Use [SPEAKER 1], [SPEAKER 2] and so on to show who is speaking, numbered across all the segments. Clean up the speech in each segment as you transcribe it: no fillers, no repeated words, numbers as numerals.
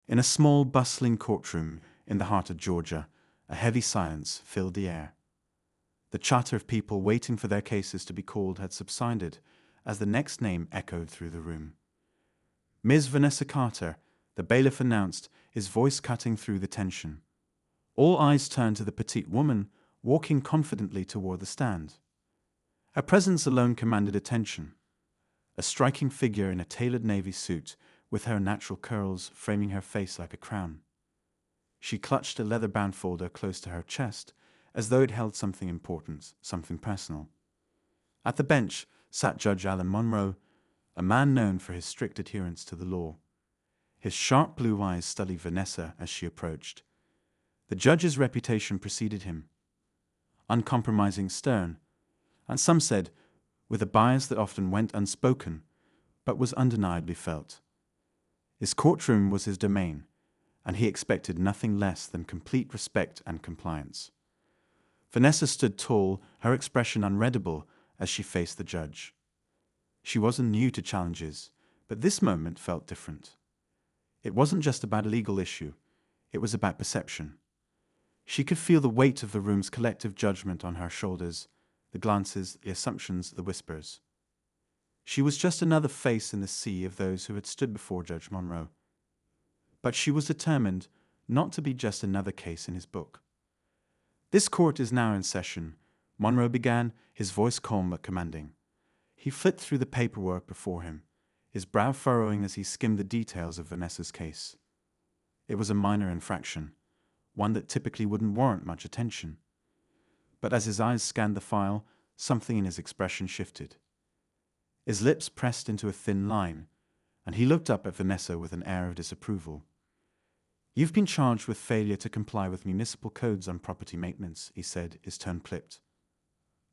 [SPEAKER 1] In a small, bustling courtroom in the heart of Georgia, a heavy silence filled the air. The chatter of people waiting for their cases to be called had subsided as the next name echoed through the room. Ms. Vanessa Carter, the bailiff announced, his voice cutting through the tension. All eyes turned to the petite woman walking confidently toward the stand. Her presence alone commanded attention. A striking figure in a tailored navy suit, with her natural curls framing her face like a crown. She clutched a leather-bound folder close to her chest, as though it held something important, something personal. At the bench sat Judge Alan Monroe, a man known for his strict adherence to the law. His sharp blue eyes studied Vanessa as she approached. The judge's reputation preceded him. Uncompromising, stern, and some said, with a bias that often went unspoken, but was undeniably felt. His courtroom was his domain, and he expected nothing less than complete respect and compliance. Vanessa stood tall, her expression unreadable as she faced the judge. She wasn't new to challenges, but this moment felt different. It wasn't just about a legal issue, it was about perception. She could feel the weight of the room's collective judgment on her shoulders, the glances, the assumptions, the whispers. She was just another face in the sea of those who had stood before Judge Monroe. But she was determined not to be just another case in his book. "This court is now in session," Monroe began, his voice calm but commanding. He flipped through the paperwork before him, his brow furrowing as he skimmed the details of Vanessa's case. It was a minor infraction, one that typically wouldn't warrant much attention. But as his eyes scanned the file, something in his expression shifted. His lips pressed into a thin line, and he looked up at Vanessa with an air of disapproval. "You've been charged with failure to comply with municipal codes on property maintenance," he said, his tone clipped.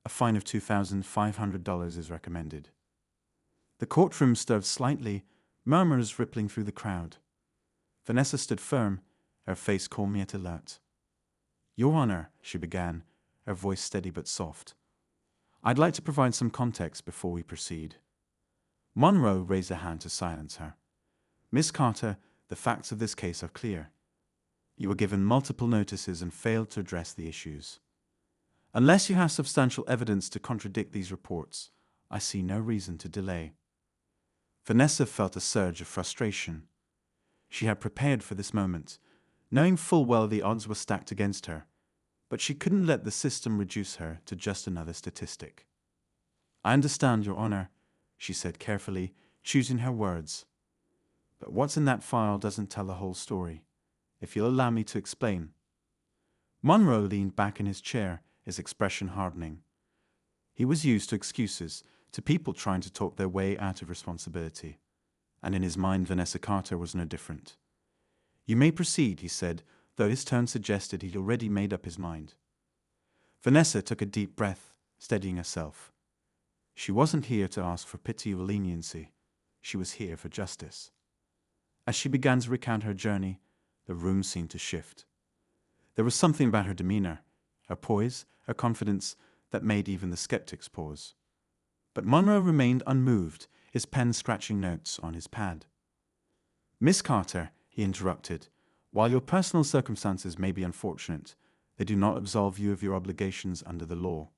[SPEAKER 1] "A fine of $2,500 is recommended." The courtroom stirred slightly, murmurs rippling through the crowd. Vanessa stood firm, her face calm yet alert. "Your Honor," she began, her voice steady but soft, "I'd like to provide some context before we proceed." Monroe raised a hand to silence her. "Miss Carter, the facts of this case are clear. You were given multiple notices and failed to address the issues. Unless you have substantial evidence to contradict these reports, I see no reason to delay." Vanessa felt a surge of frustration. She had prepared for this moment, knowing full well the odds were stacked against her, but she couldn't let the system reduce her to just another statistic. "I understand, Your Honor," she said carefully, choosing her words. "But what's in that file doesn't tell the whole story. If you'll allow me to explain." Monroe leaned back in his chair, his expression hardening. He was used to excuses, to people trying to talk their way out of responsibility, and in his mind Vanessa Carter was no different. "You may proceed," he said, though his tone suggested he'd already made up his mind. Vanessa took a deep breath, steadying herself. She wasn't here to ask for pity or leniency. She was here for justice. As she began to recount her journey, the room seemed to shift. There was something about her demeanor, her poise, her confidence, that made even the skeptics pause. But Monroe remained unmoved, his pen scratching notes on his pad. "Miss Carter," he interrupted, "while your personal circumstances may be unfortunate, they do not absolve you of your obligations under the law."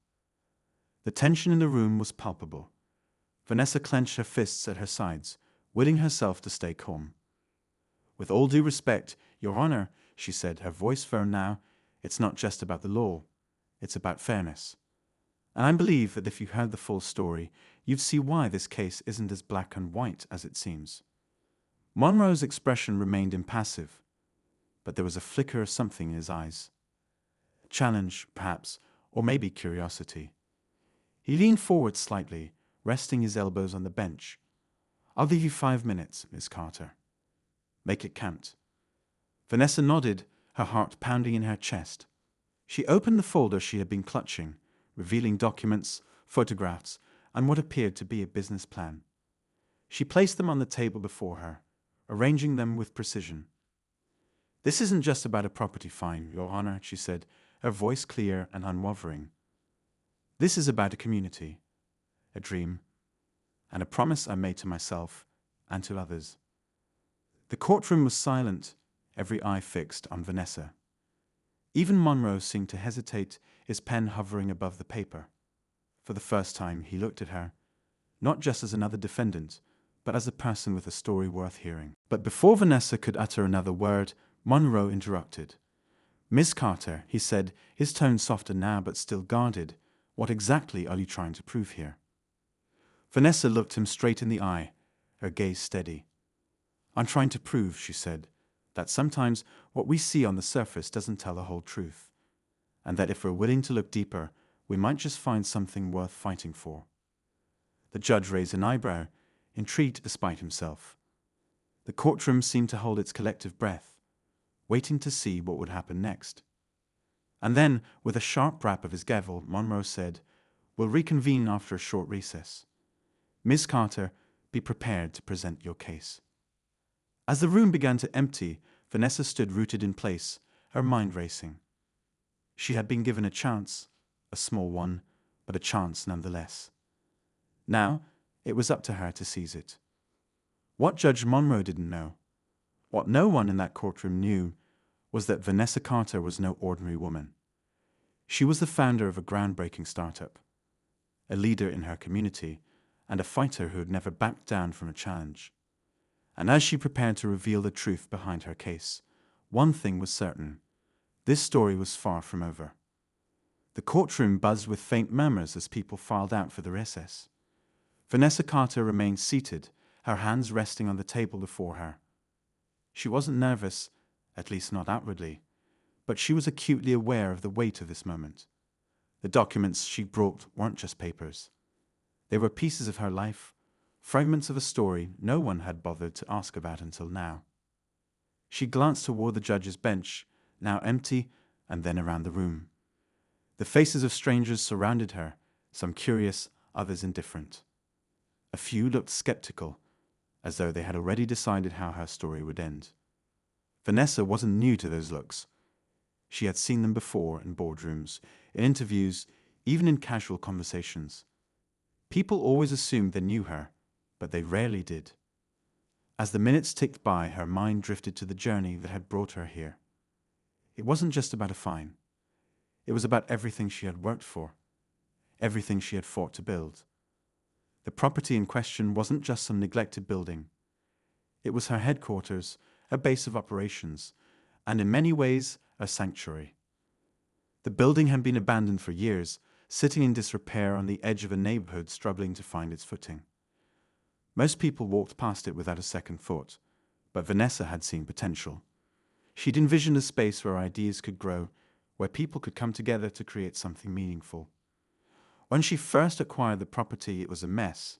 [SPEAKER 1] The tension in the room was palpable. Vanessa clenched her fists at her sides, willing herself to stay calm. "With all due respect, Your Honor," she said, her voice firm now, "it's not just about the law. It's about fairness. And I believe that if you heard the full story, you'd see why this case isn't as black and white as it seems." Monroe's expression remained impassive, but there was a flicker of something in his eyes. Challenge, perhaps, or maybe curiosity. He leaned forward slightly, resting his elbows on the bench. "I'll give you 5 minutes, Miss Carter. Make it count." Vanessa nodded, her heart pounding in her chest. She opened the folder she had been clutching, revealing documents, photographs, and what appeared to be a business plan. She placed them on the table before her, arranging them with precision. "This isn't just about a property fine, Your Honor," she said, her voice clear and unwavering. "This is about a community, a dream, and a promise I made to myself and to others." The courtroom was silent, every eye fixed on Vanessa. Even Monroe seemed to hesitate, his pen hovering above the paper. For the first time, he looked at her, not just as another defendant, but as a person with a story worth hearing. But before Vanessa could utter another word, Monroe interrupted. "Miss Carter," he said, his tone softer now but still guarded, "what exactly are you trying to prove here?" Vanessa looked him straight in the eye, her gaze steady. "I'm trying to prove," she said, "that sometimes what we see on the surface doesn't tell the whole truth, and that if we're willing to look deeper, we might just find something worth fighting for." The judge raised an eyebrow, intrigued despite himself. The courtroom seemed to hold its collective breath, waiting to see what would happen next. And then, with a sharp rap of his gavel, Monroe said, "We'll reconvene after a short recess. Miss Carter, be prepared to present your case." As the room began to empty, Vanessa stood rooted in place, her mind racing. She had been given a chance, a small one, but a chance nonetheless. Now, it was up to her to seize it. What Judge Monroe didn't know, what no one in that courtroom knew, was that Vanessa Carter was no ordinary woman. She was the founder of a groundbreaking startup, a leader in her community, and a fighter who had never backed down from a challenge. And as she prepared to reveal the truth behind her case, one thing was certain: this story was far from over. The courtroom buzzed with faint murmurs as people filed out for the recess. Vanessa Carter remained seated, her hands resting on the table before her. She wasn't nervous, at least not outwardly, but she was acutely aware of the weight of this moment. The documents she brought weren't just papers. They were pieces of her life, fragments of a story no one had bothered to ask about until now. She glanced toward the judge's bench, now empty, and then around the room. The faces of strangers surrounded her, some curious, others indifferent. A few looked skeptical, as though they had already decided how her story would end. Vanessa wasn't new to those looks. She had seen them before in boardrooms, in interviews, even in casual conversations. People always assumed they knew her, but they rarely did. As the minutes ticked by, her mind drifted to the journey that had brought her here. It wasn't just about a fine. It was about everything she had worked for, everything she had fought to build. The property in question wasn't just some neglected building. It was her headquarters, a base of operations, and in many ways, a sanctuary. The building had been abandoned for years, sitting in disrepair on the edge of a neighborhood struggling to find its footing. Most people walked past it without a second thought, but Vanessa had seen potential. She'd envisioned a space where ideas could grow, where people could come together to create something meaningful. When she first acquired the property, it was a mess.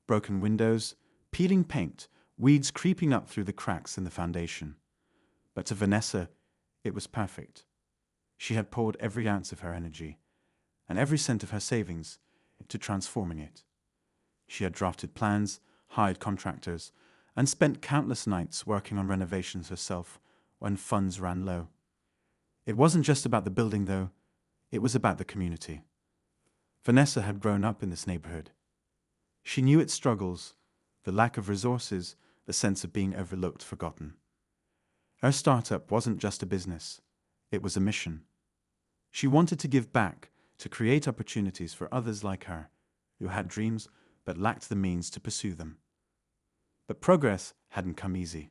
[SPEAKER 1] Broken windows, peeling paint, weeds creeping up through the cracks in the foundation. But to Vanessa, it was perfect. She had poured every ounce of her energy, and every cent of her savings, into transforming it. She had drafted plans, hired contractors, and spent countless nights working on renovations herself when funds ran low. It wasn't just about the building, though. It was about the community. Vanessa had grown up in this neighborhood. She knew its struggles, the lack of resources, the sense of being overlooked, forgotten. Her startup wasn't just a business. It was a mission. She wanted to give back, to create opportunities for others like her, who had dreams but lacked the means to pursue them. But progress hadn't come easy.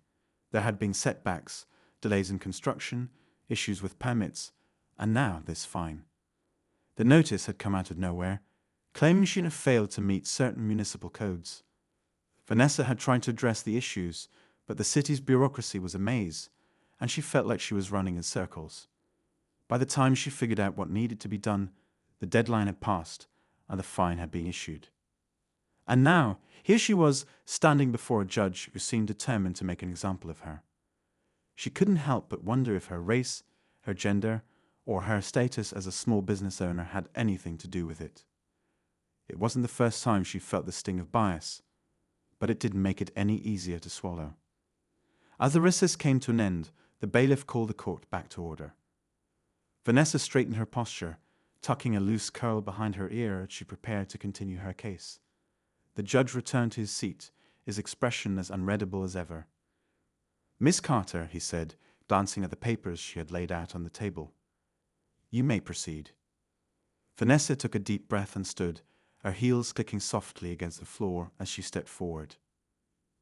[SPEAKER 1] There had been setbacks, delays in construction, issues with permits, and now this fine. The notice had come out of nowhere, claiming she had failed to meet certain municipal codes. Vanessa had tried to address the issues, but the city's bureaucracy was a maze, and she felt like she was running in circles. By the time she figured out what needed to be done, the deadline had passed, and the fine had been issued. And now, here she was, standing before a judge who seemed determined to make an example of her. She couldn't help but wonder if her race, her gender, or her status as a small business owner had anything to do with it. It wasn't the first time she felt the sting of bias, but it didn't make it any easier to swallow. As the recess came to an end, the bailiff called the court back to order. Vanessa straightened her posture, tucking a loose curl behind her ear as she prepared to continue her case. The judge returned to his seat, his expression as unreadable as ever. "Miss Carter," he said, glancing at the papers she had laid out on the table. "You may proceed." Vanessa took a deep breath and stood, her heels clicking softly against the floor as she stepped forward.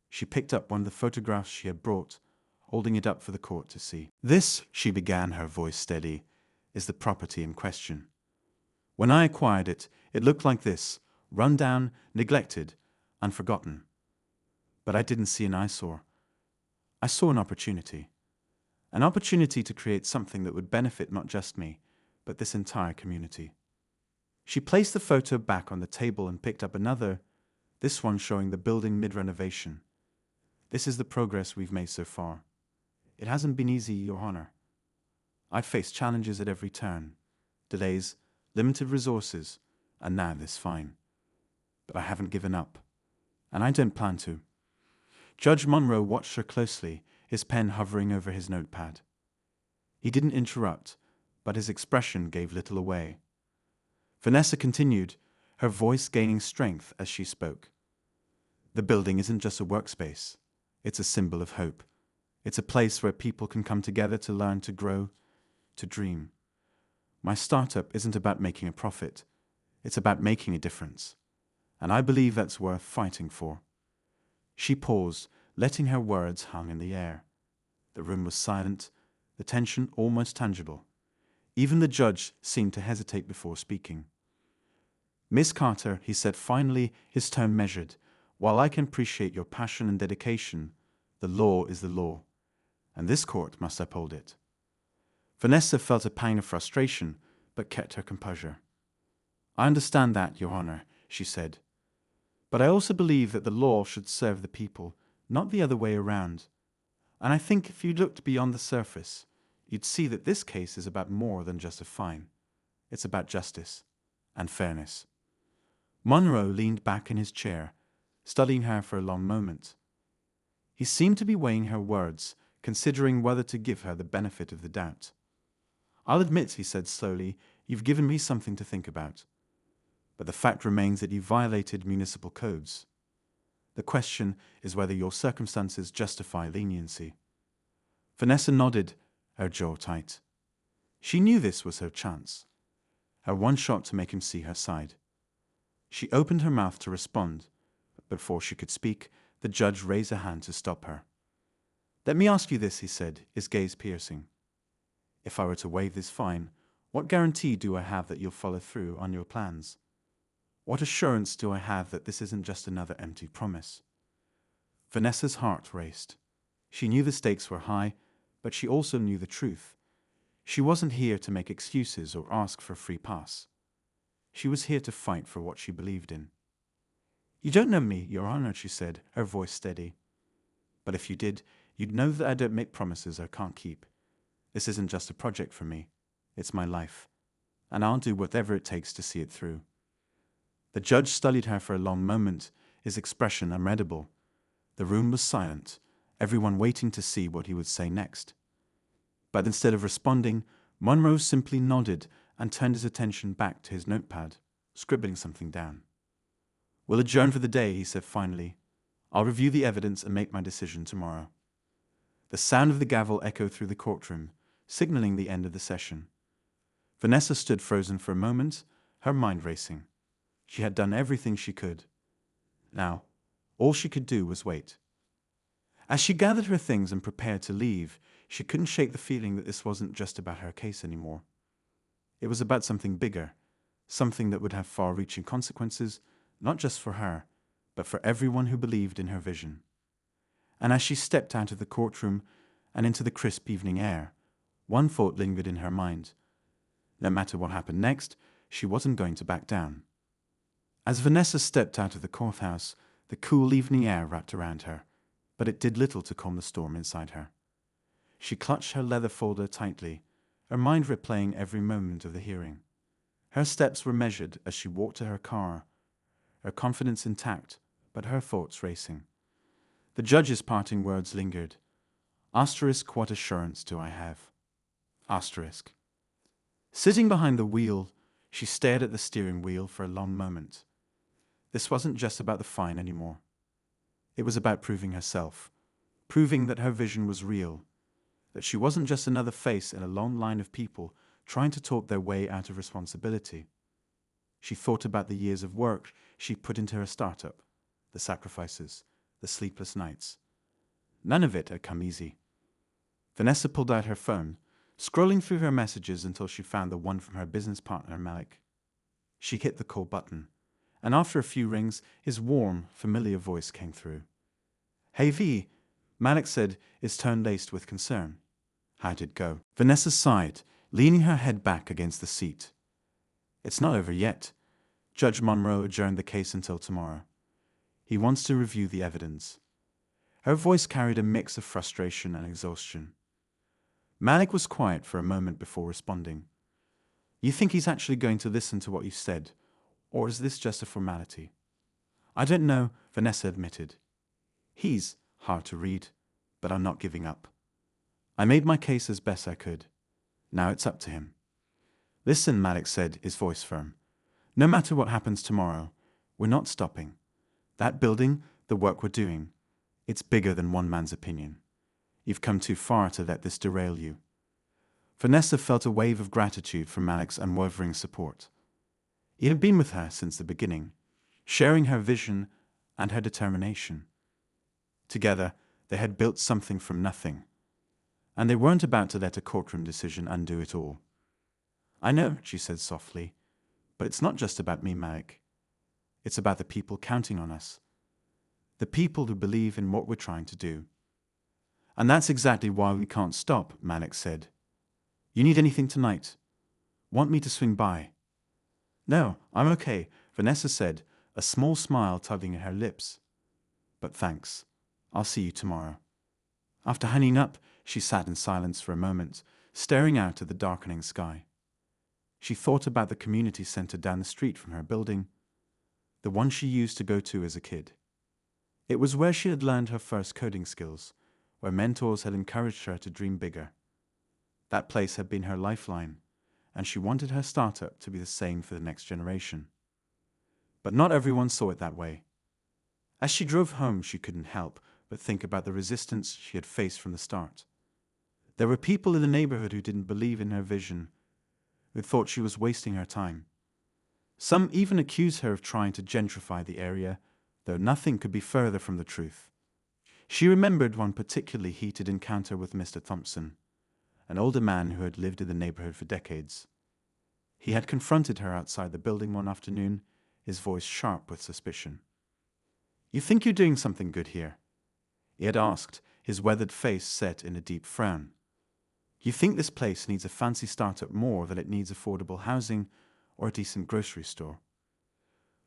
[SPEAKER 1] She picked up one of the photographs she had brought, holding it up for the court to see. "This," she began, her voice steady, "is the property in question. When I acquired it, it looked like this, run down, neglected, and forgotten. But I didn't see an eyesore. I saw an opportunity. An opportunity to create something that would benefit not just me, but this entire community." She placed the photo back on the table and picked up another, this one showing the building mid-renovation. "This is the progress we've made so far. It hasn't been easy, Your Honor. I've faced challenges at every turn, delays, limited resources, and now this fine. But I haven't given up, and I don't plan to." Judge Monroe watched her closely, his pen hovering over his notepad. He didn't interrupt, but his expression gave little away. Vanessa continued, her voice gaining strength as she spoke. "The building isn't just a workspace. It's a symbol of hope. It's a place where people can come together to learn, to grow, to dream. My startup isn't about making a profit. It's about making a difference. And I believe that's worth fighting for." She paused, letting her words hang in the air. The room was silent, the tension almost tangible. Even the judge seemed to hesitate before speaking. "Miss Carter," he said finally, his tone measured, "while I can appreciate your passion and dedication, the law is the law, and this court must uphold it." Vanessa felt a pang of frustration, but kept her composure. "I understand that, Your Honor," she said. "But I also believe that the law should serve the people, not the other way around. And I think if you looked beyond the surface, you'd see that this case is about more than just a fine. It's about justice and fairness." Monroe leaned back in his chair, studying her for a long moment. He seemed to be weighing her words, considering whether to give her the benefit of the doubt. "I'll admit," he said slowly, "you've given me something to think about. But the fact remains that you violated municipal codes. The question is whether your circumstances justify leniency." Vanessa nodded, her jaw tight. She knew this was her chance, her one shot to make him see her side. She opened her mouth to respond, but before she could speak, the judge raised a hand to stop her. "Let me ask you this," he said, his gaze piercing. "If I were to waive this fine, what guarantee do I have that you'll follow through on your plans? What assurance do I have that this isn't just another empty promise?" Vanessa's heart raced. She knew the stakes were high, but she also knew the truth. She wasn't here to make excuses or ask for a free pass. She was here to fight for what she believed in. "You don't know me, Your Honor," she said, her voice steady. "But if you did, you'd know that I don't make promises I can't keep. This isn't just a project for me. It's my life. And I'll do whatever it takes to see it through." The judge studied her for a long moment, his expression unreadable. The room was silent, everyone waiting to see what he would say next. But instead of responding, Monroe simply nodded and turned his attention back to his notepad, scribbling something down. "We'll adjourn for the day," he said finally. "I'll review the evidence and make my decision tomorrow." The sound of the gavel echoed through the courtroom, signaling the end of the session. Vanessa stood frozen for a moment, her mind racing. She had done everything she could. Now, all she could do was wait. As she gathered her things and prepared to leave, she couldn't shake the feeling that this wasn't just about her case anymore. It was about something bigger, something that would have far-reaching consequences, not just for her, but for everyone who believed in her vision. And as she stepped out of the courtroom and into the crisp evening air, one thought lingered in her mind. No matter what happened next, she wasn't going to back down. As Vanessa stepped out of the courthouse, the cool evening air wrapped around her, but it did little to calm the storm inside her. She clutched her leather folder tightly, her mind replaying every moment of the hearing. Her steps were measured as she walked to her car, her confidence intact, but her thoughts racing. The judge's parting words lingered. Asterisk, what assurance do I have? Asterisk. Sitting behind the wheel, she stared at the steering wheel for a long moment. This wasn't just about the fine anymore. It was about proving herself, proving that her vision was real, that she wasn't just another face in a long line of people trying to talk their way out of responsibility. She thought about the years of work she put into her startup, the sacrifices, the sleepless nights. None of it had come easy. Vanessa pulled out her phone, scrolling through her messages until she found the one from her business partner, Malik. She hit the call button, and after a few rings, his warm, familiar voice came through. "Hey V," Malik said, his tone laced with concern. "How'd it go?" Vanessa sighed, leaning her head back against the seat. "It's not over yet. Judge Monroe adjourned the case until tomorrow. He wants to review the evidence." Her voice carried a mix of frustration and exhaustion. Malik was quiet for a moment before responding. "You think he's actually going to listen to what you said, or is this just a formality?" "I don't know," Vanessa admitted. "He's hard to read, but I'm not giving up. I made my case as best I could. Now it's up to him." "Listen," Malik said, his voice firm. "No matter what happens tomorrow, we're not stopping. That building, the work we're doing, it's bigger than one man's opinion. You've come too far to let this derail you." Vanessa felt a wave of gratitude for Malik's unwavering support. He had been with her since the beginning, sharing her vision and her determination. Together, they had built something from nothing, and they weren't about to let a courtroom decision undo it all. "I know," she said softly, "but it's not just about me, Malik. It's about the people counting on us. The people who believe in what we're trying to do." "And that's exactly why we can't stop," Malik said. "You need anything tonight? Want me to swing by?" "No, I'm okay," Vanessa said, a small smile tugging at her lips. "But thanks. I'll see you tomorrow." After hanging up, she sat in silence for a moment, staring out at the darkening sky. She thought about the community center down the street from her building, the one she used to go to as a kid. It was where she had learned her first coding skills, where mentors had encouraged her to dream bigger. That place had been her lifeline, and she wanted her startup to be the same for the next generation. But not everyone saw it that way. As she drove home, she couldn't help but think about the resistance she had faced from the start. There were people in the neighborhood who didn't believe in her vision, who thought she was wasting her time. Some even accused her of trying to gentrify the area, though nothing could be further from the truth. She remembered one particularly heated encounter with Mr. Thompson, an older man who had lived in the neighborhood for decades. He had confronted her outside the building one afternoon, his voice sharp with suspicion. "You think you're doing something good here?" he had asked, his weathered face set in a deep frown. "You think this place needs a fancy startup more than it needs affordable housing or a decent grocery store?"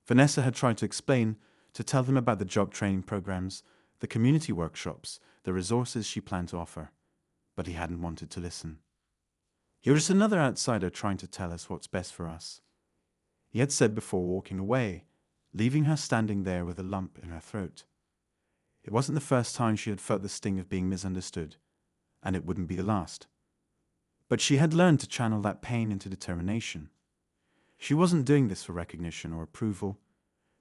[SPEAKER 1] Vanessa had tried to explain, to tell them about the job training programs, the community workshops, the resources she planned to offer, but he hadn't wanted to listen. "You're just another outsider trying to tell us what's best for us," he had said before walking away, leaving her standing there with a lump in her throat. It wasn't the first time she had felt the sting of being misunderstood, and it wouldn't be the last. But she had learned to channel that pain into determination. She wasn't doing this for recognition or approval.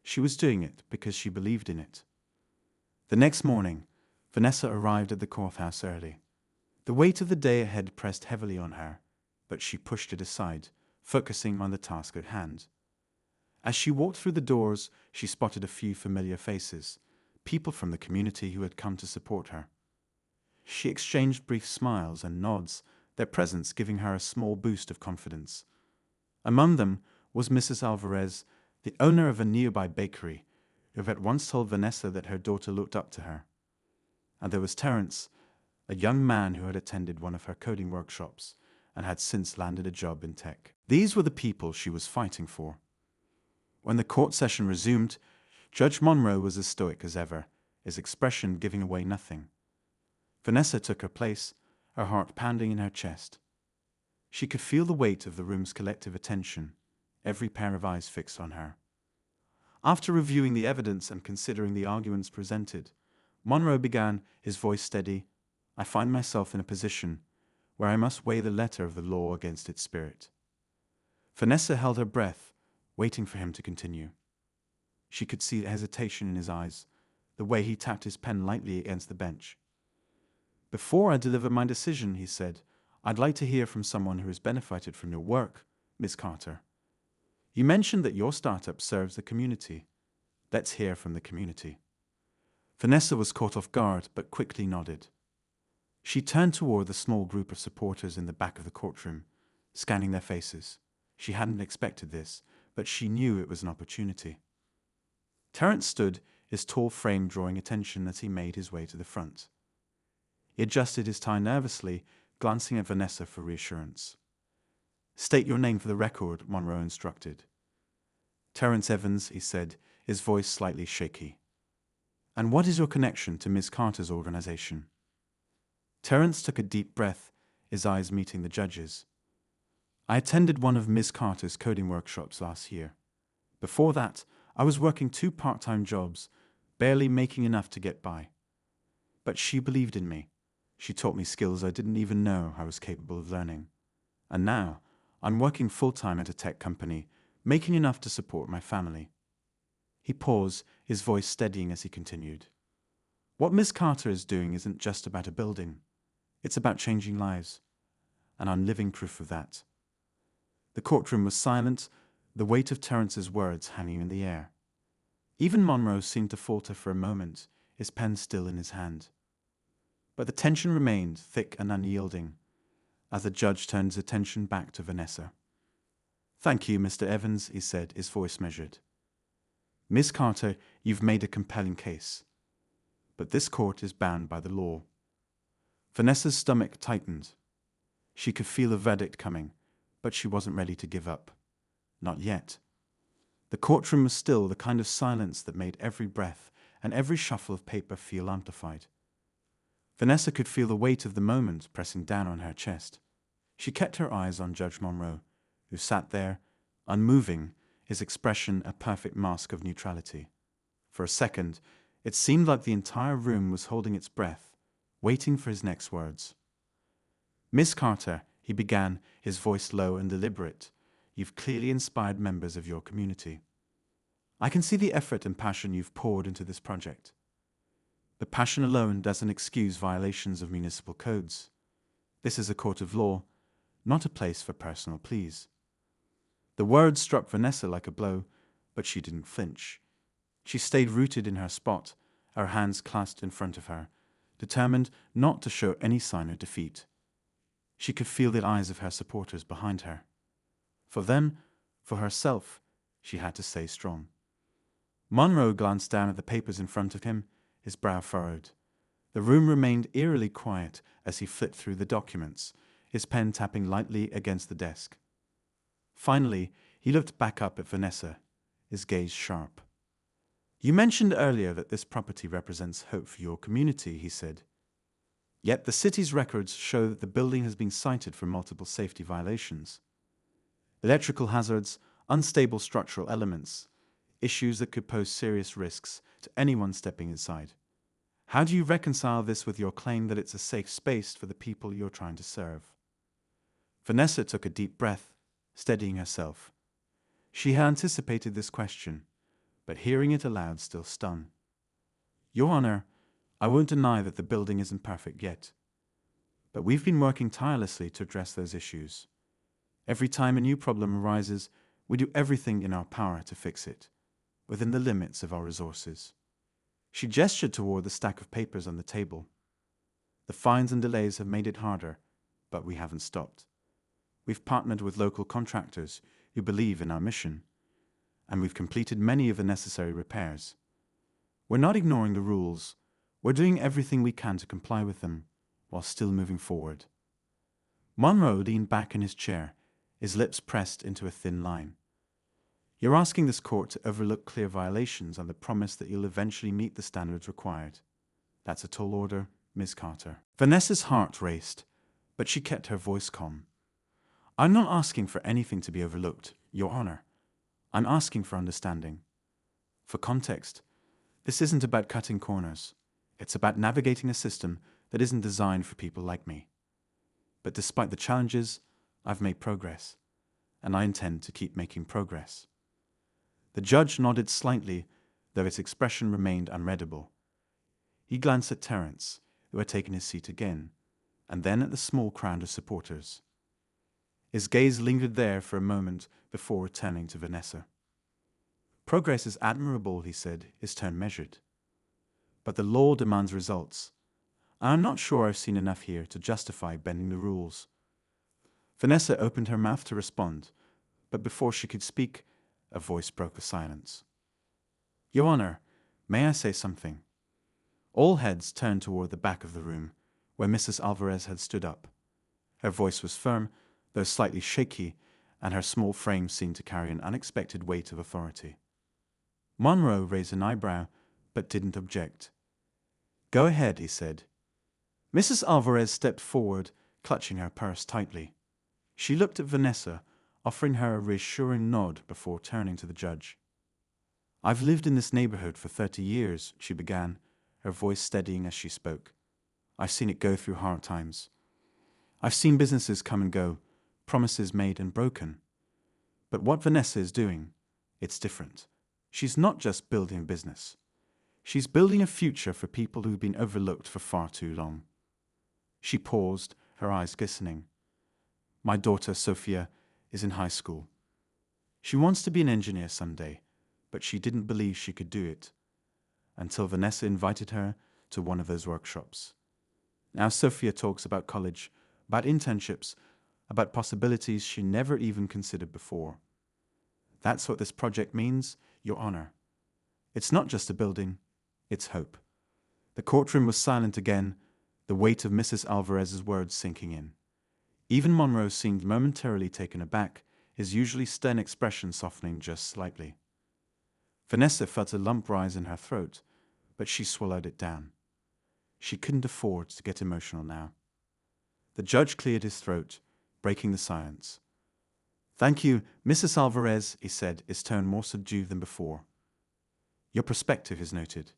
[SPEAKER 1] She was doing it because she believed in it. The next morning, Vanessa arrived at the courthouse early. The weight of the day ahead pressed heavily on her, but she pushed it aside, focusing on the task at hand. As she walked through the doors, she spotted a few familiar faces, people from the community who had come to support her. She exchanged brief smiles and nods, their presence giving her a small boost of confidence. Among them was Mrs. Alvarez, the owner of a nearby bakery, who had once told Vanessa that her daughter looked up to her. And there was Terence, a young man who had attended one of her coding workshops and had since landed a job in tech. These were the people she was fighting for. When the court session resumed, Judge Monroe was as stoic as ever, his expression giving away nothing. Vanessa took her place, her heart pounding in her chest. She could feel the weight of the room's collective attention, every pair of eyes fixed on her. After reviewing the evidence and considering the arguments presented, Monroe began, his voice steady. "I find myself in a position where I must weigh the letter of the law against its spirit." Vanessa held her breath, waiting for him to continue. She could see the hesitation in his eyes, the way he tapped his pen lightly against the bench. "Before I deliver my decision," he said, "I'd like to hear from someone who has benefited from your work, Ms. Carter. You mentioned that your startup serves the community. Let's hear from the community." Vanessa was caught off guard, but quickly nodded. She turned toward the small group of supporters in the back of the courtroom, scanning their faces. She hadn't expected this, but she knew it was an opportunity. Terence stood, his tall frame drawing attention as he made his way to the front. He adjusted his tie nervously, glancing at Vanessa for reassurance. "State your name for the record," Monroe instructed. "Terence Evans," he said, his voice slightly shaky. "And what is your connection to Ms. Carter's organization?" Terence took a deep breath, his eyes meeting the judge's. "I attended one of Ms. Carter's coding workshops last year. Before that, I was working 2 part-time jobs, barely making enough to get by. But she believed in me. She taught me skills I didn't even know I was capable of learning. And now, I'm working full-time at a tech company, making enough to support my family." He paused, his voice steadying as he continued. "What Ms. Carter is doing isn't just about a building. It's about changing lives. And I'm living proof of that." The courtroom was silent, the weight of Terence's words hanging in the air. Even Monroe seemed to falter for a moment, his pen still in his hand. But the tension remained thick and unyielding, as the judge turned his attention back to Vanessa. "Thank you, Mr. Evans," he said, his voice measured. "Miss Carter, you've made a compelling case. But this court is bound by the law." Vanessa's stomach tightened. She could feel a verdict coming, but she wasn't ready to give up. Not yet. The courtroom was still, the kind of silence that made every breath and every shuffle of paper feel amplified. Vanessa could feel the weight of the moment pressing down on her chest. She kept her eyes on Judge Monroe, who sat there, unmoving, his expression a perfect mask of neutrality. For a second, it seemed like the entire room was holding its breath, waiting for his next words. "Miss Carter," he began, his voice low and deliberate, "you've clearly inspired members of your community. I can see the effort and passion you've poured into this project. But passion alone doesn't excuse violations of municipal codes. This is a court of law, not a place for personal pleas." The words struck Vanessa like a blow, but she didn't flinch. She stayed rooted in her spot, her hands clasped in front of her, determined not to show any sign of defeat. She could feel the eyes of her supporters behind her. For them, for herself, she had to stay strong. Monroe glanced down at the papers in front of him, his brow furrowed. The room remained eerily quiet as he flipped through the documents, his pen tapping lightly against the desk. Finally, he looked back up at Vanessa, his gaze sharp. "You mentioned earlier that this property represents hope for your community," he said. "Yet the city's records show that the building has been cited for multiple safety violations. Electrical hazards, unstable structural elements, issues that could pose serious risks to anyone stepping inside. How do you reconcile this with your claim that it's a safe space for the people you're trying to serve?" Vanessa took a deep breath, steadying herself. She had anticipated this question, but hearing it aloud still stung. "Your Honor, I won't deny that the building isn't perfect yet. But we've been working tirelessly to address those issues. Every time a new problem arises, we do everything in our power to fix it, within the limits of our resources." She gestured toward the stack of papers on the table. "The fines and delays have made it harder, but we haven't stopped. We've partnered with local contractors who believe in our mission, and we've completed many of the necessary repairs. We're not ignoring the rules. We're doing everything we can to comply with them, while still moving forward." Monroe leaned back in his chair, his lips pressed into a thin line. "You're asking this court to overlook clear violations on the promise that you'll eventually meet the standards required. That's a tall order, Ms. Carter." Vanessa's heart raced, but she kept her voice calm. "I'm not asking for anything to be overlooked, Your Honor. I'm asking for understanding. For context, this isn't about cutting corners. It's about navigating a system that isn't designed for people like me. But despite the challenges, I've made progress, and I intend to keep making progress." The judge nodded slightly, though his expression remained unreadable. He glanced at Terence, who had taken his seat again, and then at the small crowd of supporters. His gaze lingered there for a moment before returning to Vanessa. "Progress is admirable," he said, his tone measured. "But the law demands results. I am not sure I've seen enough here to justify bending the rules." Vanessa opened her mouth to respond, but before she could speak, a voice broke the silence. "Your Honor, may I say something?" All heads turned toward the back of the room, where Mrs. Alvarez had stood up. Her voice was firm, though slightly shaky, and her small frame seemed to carry an unexpected weight of authority. Monroe raised an eyebrow, but didn't object. "Go ahead," he said. Mrs. Alvarez stepped forward, clutching her purse tightly. She looked at Vanessa, offering her a reassuring nod before turning to the judge. "I've lived in this neighborhood for 30 years, she began, her voice steadying as she spoke. "I've seen it go through hard times. I've seen businesses come and go, promises made and broken. But what Vanessa is doing, it's different. She's not just building a business. She's building a future for people who've been overlooked for far too long." She paused, her eyes glistening. "My daughter, Sophia, is in high school. She wants to be an engineer someday, but she didn't believe she could do it until Vanessa invited her to one of those workshops. Now Sophia talks about college, about internships, about possibilities she never even considered before. That's what this project means, Your Honor. It's not just a building, it's hope." The courtroom was silent again, the weight of Mrs. Alvarez's words sinking in. Even Monroe seemed momentarily taken aback, his usually stern expression softening just slightly. Vanessa felt a lump rise in her throat, but she swallowed it down. She couldn't afford to get emotional now. The judge cleared his throat, breaking the silence. "Thank you, Mrs. Alvarez," he said, his tone more subdued than before. "Your perspective is noted."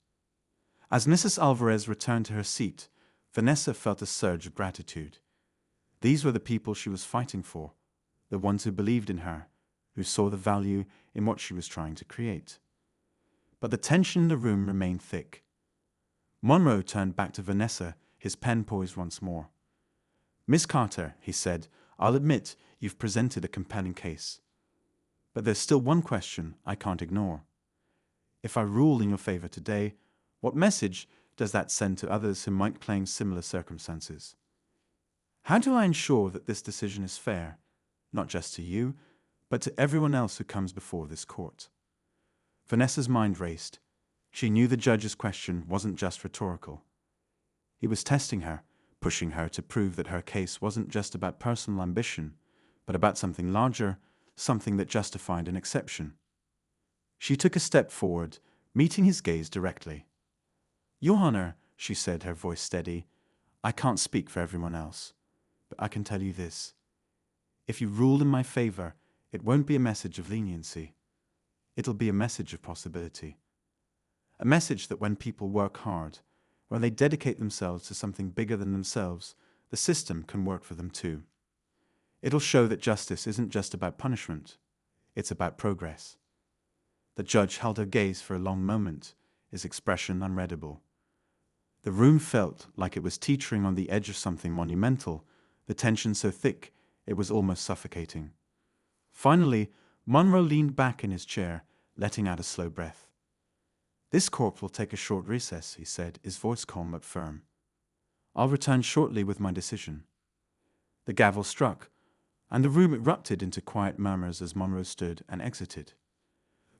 [SPEAKER 1] As Mrs. Alvarez returned to her seat, Vanessa felt a surge of gratitude. These were the people she was fighting for, the ones who believed in her, who saw the value in what she was trying to create. But the tension in the room remained thick. Monroe turned back to Vanessa, his pen poised once more. "Miss Carter," he said, "I'll admit you've presented a compelling case. But there's still one question I can't ignore. If I rule in your favor today, what message does that send to others who might claim similar circumstances? How do I ensure that this decision is fair, not just to you, but to everyone else who comes before this court?" Vanessa's mind raced. She knew the judge's question wasn't just rhetorical. He was testing her, pushing her to prove that her case wasn't just about personal ambition, but about something larger, something that justified an exception. She took a step forward, meeting his gaze directly. "Your Honor," she said, her voice steady, "I can't speak for everyone else, but I can tell you this. If you rule in my favor, it won't be a message of leniency. It'll be a message of possibility. A message that when people work hard, when they dedicate themselves to something bigger than themselves, the system can work for them too. It'll show that justice isn't just about punishment, it's about progress." The judge held her gaze for a long moment, his expression unreadable. The room felt like it was teetering on the edge of something monumental, the tension so thick it was almost suffocating. Finally, Monroe leaned back in his chair, letting out a slow breath. "This court will take a short recess," he said, his voice calm but firm. "I'll return shortly with my decision." The gavel struck, and the room erupted into quiet murmurs as Monroe stood and exited.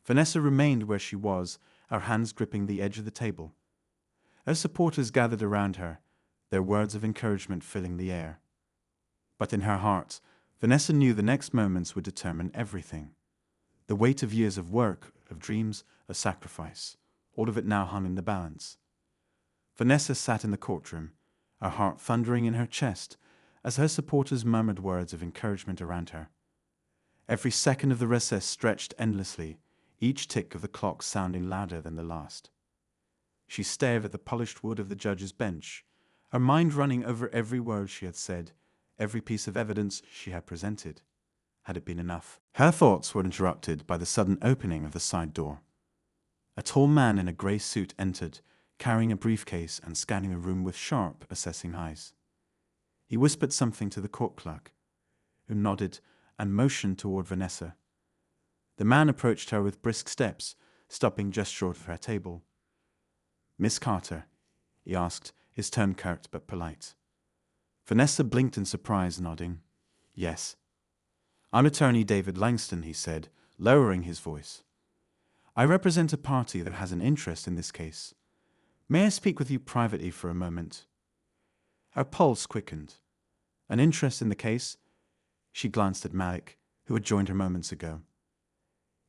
[SPEAKER 1] Vanessa remained where she was, her hands gripping the edge of the table. Her supporters gathered around her, their words of encouragement filling the air. But in her heart, Vanessa knew the next moments would determine everything. The weight of years of work, of dreams, of sacrifice, all of it now hung in the balance. Vanessa sat in the courtroom, her heart thundering in her chest as her supporters murmured words of encouragement around her. Every second of the recess stretched endlessly, each tick of the clock sounding louder than the last. She stared at the polished wood of the judge's bench, her mind running over every word she had said, every piece of evidence she had presented. Had it been enough? Her thoughts were interrupted by the sudden opening of the side door. A tall man in a grey suit entered, carrying a briefcase and scanning the room with sharp, assessing eyes. He whispered something to the court clerk, who nodded and motioned toward Vanessa. The man approached her with brisk steps, stopping just short of her table. "Miss Carter?" he asked, his tone curt but polite. Vanessa blinked in surprise, nodding. "Yes." "I'm attorney David Langston," he said, lowering his voice. "I represent a party that has an interest in this case. May I speak with you privately for a moment?" Her pulse quickened. An interest in the case? She glanced at Malik, who had joined her moments ago.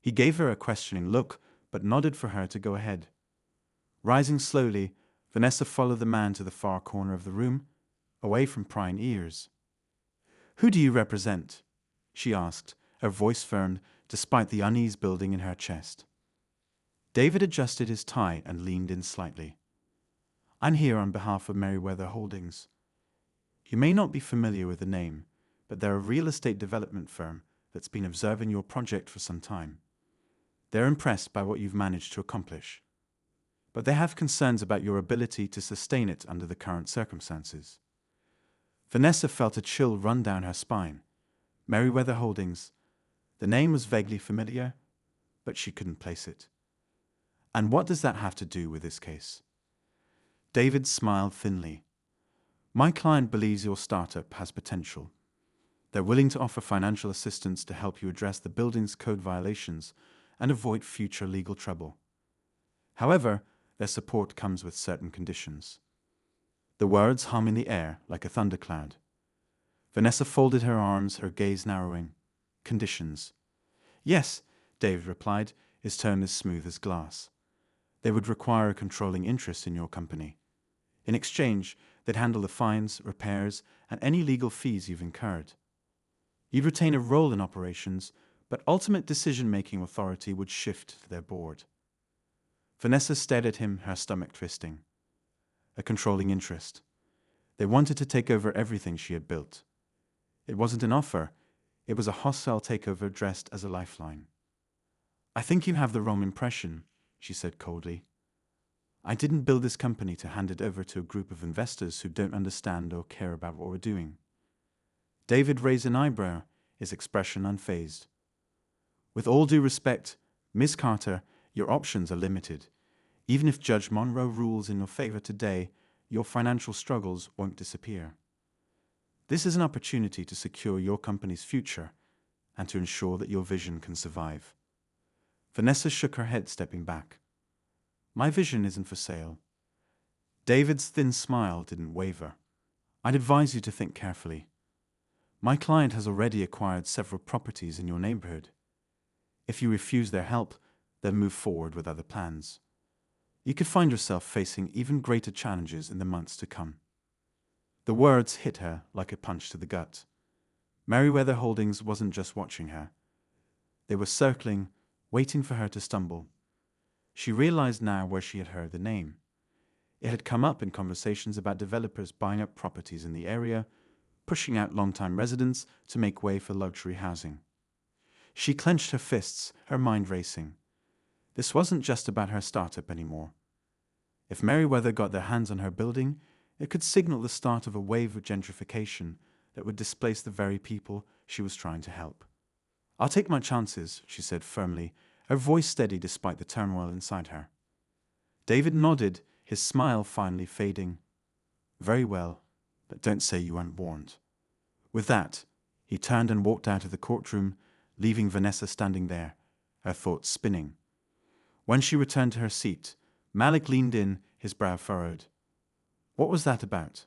[SPEAKER 1] He gave her a questioning look, but nodded for her to go ahead. Rising slowly, Vanessa followed the man to the far corner of the room, away from prying ears. "Who do you represent?" she asked, her voice firm despite the unease building in her chest. David adjusted his tie and leaned in slightly. "I'm here on behalf of Merryweather Holdings. You may not be familiar with the name, but they're a real estate development firm that's been observing your project for some time. They're impressed by what you've managed to accomplish, but they have concerns about your ability to sustain it under the current circumstances." Vanessa felt a chill run down her spine. Merryweather Holdings. The name was vaguely familiar, but she couldn't place it. "And what does that have to do with this case?" David smiled thinly. "My client believes your startup has potential. They're willing to offer financial assistance to help you address the building's code violations and avoid future legal trouble. However, their support comes with certain conditions." The words hum in the air like a thundercloud. Vanessa folded her arms, her gaze narrowing. "Conditions?" "Yes," David replied, his tone as smooth as glass. "They would require a controlling interest in your company. In exchange, they'd handle the fines, repairs, and any legal fees you've incurred. You'd retain a role in operations, but ultimate decision-making authority would shift to their board." Vanessa stared at him, her stomach twisting. A controlling interest. They wanted to take over everything she had built. It wasn't an offer, it was a hostile takeover dressed as a lifeline. "I think you have the wrong impression," she said coldly. "I didn't build this company to hand it over to a group of investors who don't understand or care about what we're doing." David raised an eyebrow, his expression unfazed. "With all due respect, Miss Carter, your options are limited. Even if Judge Monroe rules in your favor today, your financial struggles won't disappear. This is an opportunity to secure your company's future and to ensure that your vision can survive." Vanessa shook her head, stepping back. "My vision isn't for sale." David's thin smile didn't waver. "I'd advise you to think carefully. My client has already acquired several properties in your neighborhood. If you refuse their help, they'll move forward with other plans. You could find yourself facing even greater challenges in the months to come." The words hit her like a punch to the gut. Merryweather Holdings wasn't just watching her. They were circling, waiting for her to stumble. She realized now where she had heard the name. It had come up in conversations about developers buying up properties in the area, pushing out long-time residents to make way for luxury housing. She clenched her fists, her mind racing. This wasn't just about her startup anymore. If Merryweather got their hands on her building, it could signal the start of a wave of gentrification that would displace the very people she was trying to help. "I'll take my chances," she said firmly, her voice steady despite the turmoil inside her. David nodded, his smile finally fading. "Very well, but don't say you weren't warned." With that, he turned and walked out of the courtroom, leaving Vanessa standing there, her thoughts spinning. When she returned to her seat, Malik leaned in, his brow furrowed. "What was that about?"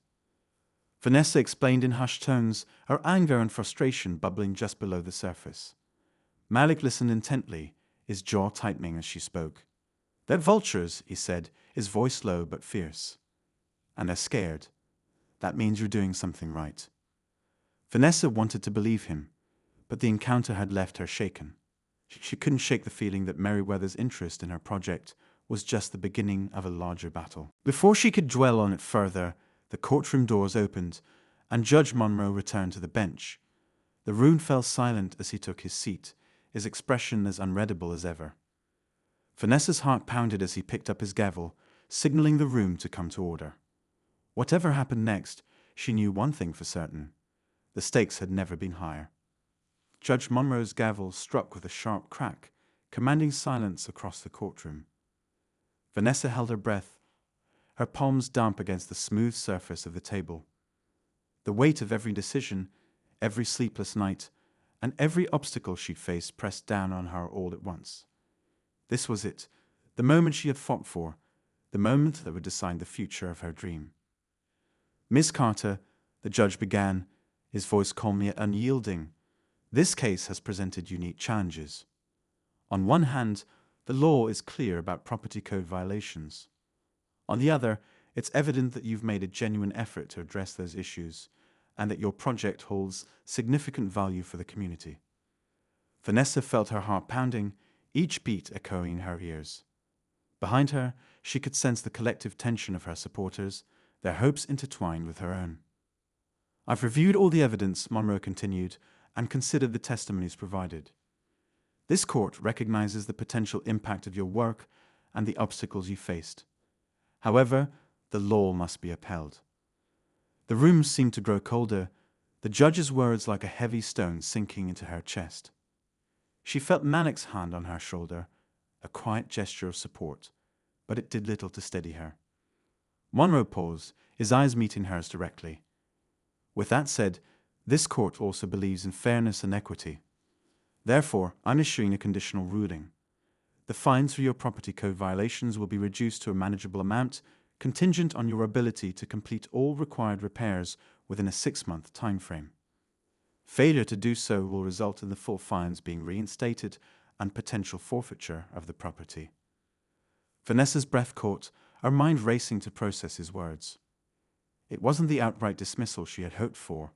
[SPEAKER 1] Vanessa explained in hushed tones, her anger and frustration bubbling just below the surface. Malik listened intently, his jaw tightening as she spoke. "They're vultures," he said, his voice low but fierce. "And they're scared. That means you're doing something right." Vanessa wanted to believe him, but the encounter had left her shaken. She couldn't shake the feeling that Merryweather's interest in her project was just the beginning of a larger battle. Before she could dwell on it further, the courtroom doors opened, and Judge Monroe returned to the bench. The room fell silent as he took his seat, his expression as unreadable as ever. Vanessa's heart pounded as he picked up his gavel, signaling the room to come to order. Whatever happened next, she knew one thing for certain. The stakes had never been higher. Judge Monroe's gavel struck with a sharp crack, commanding silence across the courtroom. Vanessa held her breath, her palms damp against the smooth surface of the table. The weight of every decision, every sleepless night, and every obstacle she faced pressed down on her all at once. This was it, the moment she had fought for, the moment that would decide the future of her dream. "Miss Carter," the judge began, his voice calm yet unyielding, "this case has presented unique challenges. On one hand, the law is clear about property code violations. On the other, it's evident that you've made a genuine effort to address those issues and that your project holds significant value for the community." Vanessa felt her heart pounding, each beat echoing in her ears. Behind her, she could sense the collective tension of her supporters, their hopes intertwined with her own. "I've reviewed all the evidence," Monroe continued, "and considered the testimonies provided. This court recognizes the potential impact of your work and the obstacles you faced. However, the law must be upheld." The room seemed to grow colder, the judge's words like a heavy stone sinking into her chest. She felt Malik's hand on her shoulder, a quiet gesture of support, but it did little to steady her. Monroe paused, his eyes meeting hers directly. "With that said, this court also believes in fairness and equity. Therefore, I'm issuing a conditional ruling. The fines for your property code violations will be reduced to a manageable amount, contingent on your ability to complete all required repairs within a 6-month time frame. Failure to do so will result in the full fines being reinstated and potential forfeiture of the property." Vanessa's breath caught, her mind racing to process his words. It wasn't the outright dismissal she had hoped for,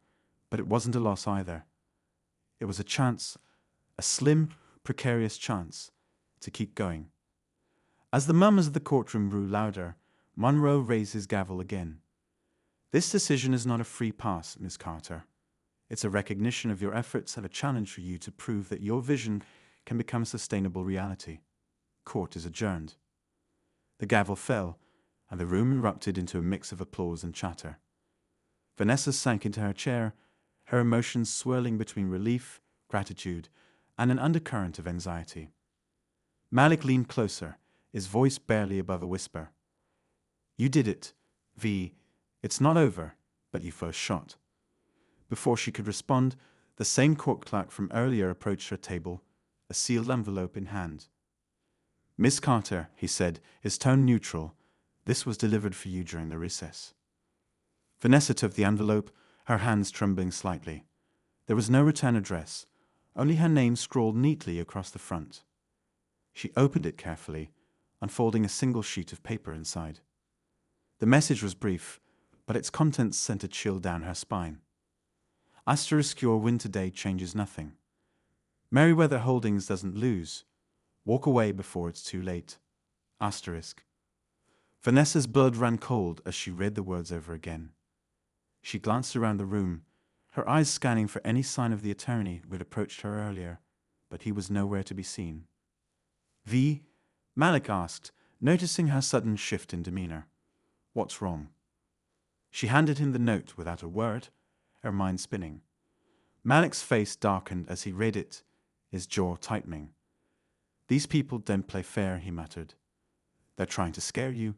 [SPEAKER 1] but it wasn't a loss either. It was a chance, a slim, precarious chance, to keep going. As the murmurs of the courtroom grew louder, Monroe raised his gavel again. "This decision is not a free pass, Miss Carter. It's a recognition of your efforts and a challenge for you to prove that your vision can become a sustainable reality. Court is adjourned." The gavel fell, and the room erupted into a mix of applause and chatter. Vanessa sank into her chair, her emotions swirling between relief, gratitude, and an undercurrent of anxiety. Malik leaned closer, his voice barely above a whisper. "You did it, V. It's not over, but you first shot." Before she could respond, the same court clerk from earlier approached her table, a sealed envelope in hand. "Miss Carter," he said, his tone neutral, "this was delivered for you during the recess." Vanessa took the envelope, her hands trembling slightly. There was no return address, only her name scrawled neatly across the front. She opened it carefully, unfolding a single sheet of paper inside. The message was brief, but its contents sent a chill down her spine. "Asterisk, your win today changes nothing. Merryweather Holdings doesn't lose. Walk away before it's too late. Asterisk." Vanessa's blood ran cold as she read the words over again. She glanced around the room, her eyes scanning for any sign of the attorney who had approached her earlier, but he was nowhere to be seen. "V?" Malik asked, noticing her sudden shift in demeanor. "What's wrong?" She handed him the note without a word, her mind spinning. Malik's face darkened as he read it, his jaw tightening. "These people don't play fair," he muttered. "They're trying to scare you."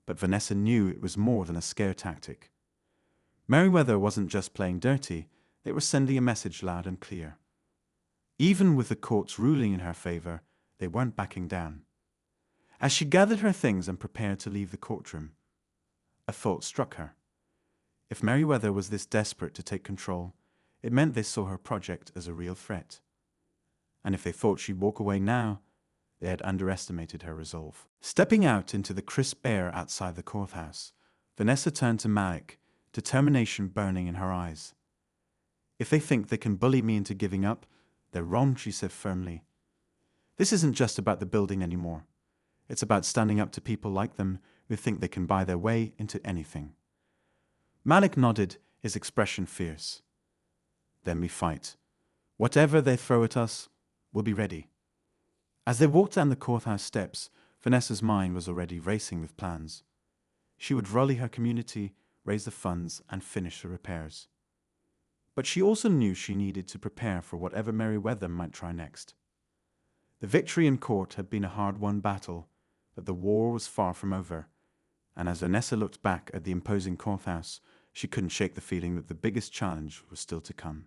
[SPEAKER 1] But Vanessa knew it was more than a scare tactic. Merryweather wasn't just playing dirty, they were sending a message loud and clear. Even with the court's ruling in her favor, they weren't backing down. As she gathered her things and prepared to leave the courtroom, a thought struck her. If Merryweather was this desperate to take control, it meant they saw her project as a real threat. And if they thought she'd walk away now, they had underestimated her resolve. Stepping out into the crisp air outside the courthouse, Vanessa turned to Malik, determination burning in her eyes. "If they think they can bully me into giving up, they're wrong," she said firmly. "This isn't just about the building anymore. It's about standing up to people like them who think they can buy their way into anything." Malik nodded, his expression fierce. "Then we fight. Whatever they throw at us, we'll be ready." As they walked down the courthouse steps, Vanessa's mind was already racing with plans. She would rally her community, raise the funds, and finish the repairs. But she also knew she needed to prepare for whatever Meriwether might try next. The victory in court had been a hard-won battle, but the war was far from over, and as Vanessa looked back at the imposing courthouse, she couldn't shake the feeling that the biggest challenge was still to come.